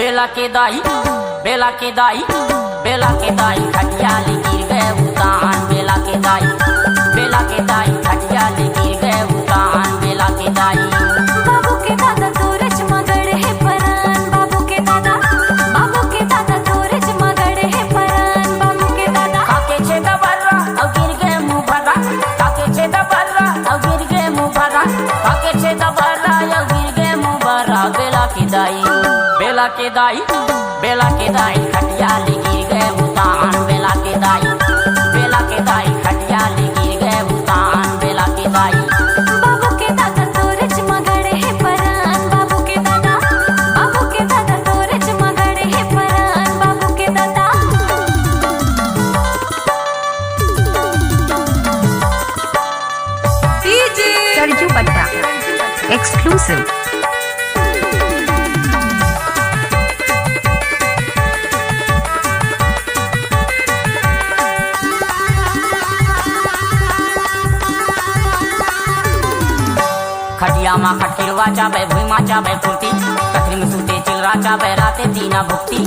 बेला के दाई बेला के दाई बेला के दाई खटिया ले गिर गए उतान बेला के दाई खटिया ले गिर गए उतान बेला के दाई। बाबू के दादा तोरे चमगड़ है परान बाबू के दादा तोरे चमगड़ है परान बाबू के दादा खाके छे दबरा अब गिर गए मुंह भरा खाके छे दबरा अब गिर गए मुंह भरा खाके छे दबरा अब गिर गए मुंह भरा बेला के दाई खटिया ले गिर गए उतान बेला के दाई खटिया ले गिर गए उतान बेला के दाई। बाबू के दादा तोरे चमगड़ है परान बाबू के दादा तोरे चमगड़ है परान बाबू के दादा। सरजू पट्टा एक्सक्लूसिव। खटिया माँ खटिरवा चाबे भुईमा चाबे फुर्ती कथरी में सूते चिलरा चाबे राते दीना भुक्ति।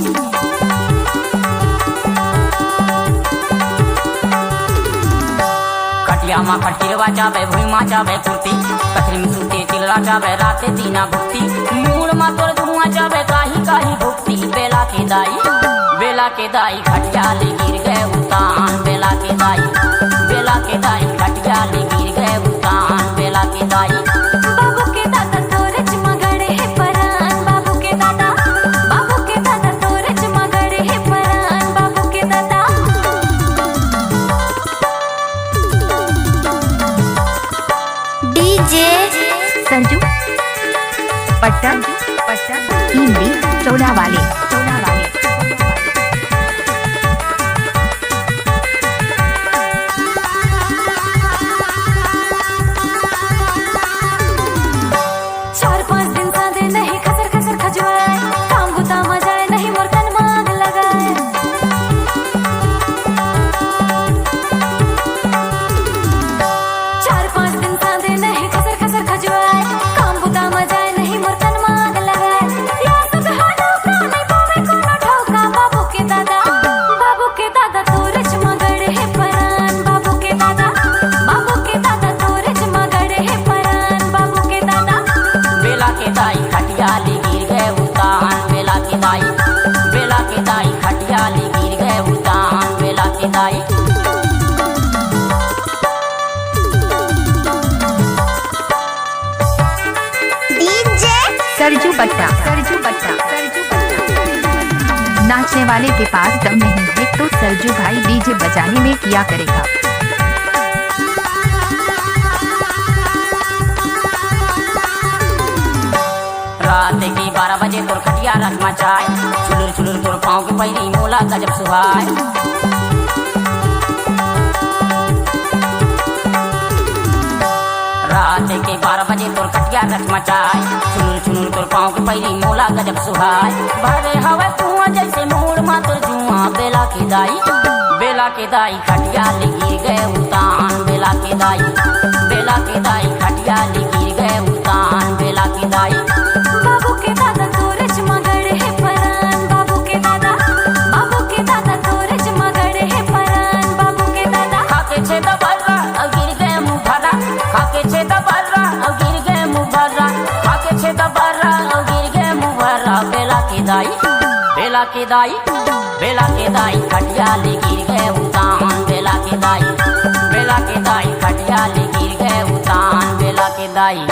खटिया माँ खटिरवा चाबे भुईमा चाबे फुर्ती कथरी में सूते चिलरा चाबे राते दीना भुक्ति। मूड मा तोर धुआं चाबे काही भुक्ति बेला के दाई खटिया ले गिर गए उतान बेला के दाई खटिया ले गिर गए उतान बेला के दाई। बाबू के दादा तोरे चमगड़ है परान बाबू के दादा तोरे चमगड़ है परान बाबू के दादा। डीजे सरजू पट्टा हिंदी चौड़ा वाले। चार पाँच दिन सादे नहीं खसर खसर खजवाए काम गुता मजाए नहीं मोर तन मांग लगाए। चार पाँच दिन सादे नहीं खसर खसर खजवाए काम गुता मजाए नहीं मोर तन मांग लगाए। या सब हाडो का नहीं पावे कोनो ठोका बाबू के दादा तोरे चमगड़ है परान बाबू के दादा तोरे चमगड़ है परान बाबू के दादा। बेला के दाई खटिया ले गिर गए उतान बेला के दाई खटिया ले गिर गए उतान बेला के दाई। डीजे सरजू पट्टा नाचने वाले के पास दम नहीं है तो सरजू भाई डीजे बजाने में किया करेगा। रात के 12 बजे तोर खटिया रखमा चाय छुलुर तोर पाँव के पैरी मोला गजब सुहाय। रात के 12 बजे तोर खटिया रखमा चाय छुलुर तोर पाँव के पैरी मोला गजब सुहाय। भरे हवा कुआं जैसे मोड़ मा तोर जुआ बेला के दाई खटिया ले गिर गए उतान बेला के दाई खटिया ले गिर गए उतान बेला के दाई। बाबू के दादा तोरे चमगड़ है परान बाबू के दादा तोरे चमगड़ है परान बाबू के दादा। खाके छे दबरा अब गिर गए मुंह भरा खाके छे दबरा अब गिर गए मुंह भरा खाके छे दबरा अब गिर गए मुंह भरा बेला के दाई खटिया ले गिर गए उतान बेला के दाई खटिया ले गिर गए उतान बेला के दाई।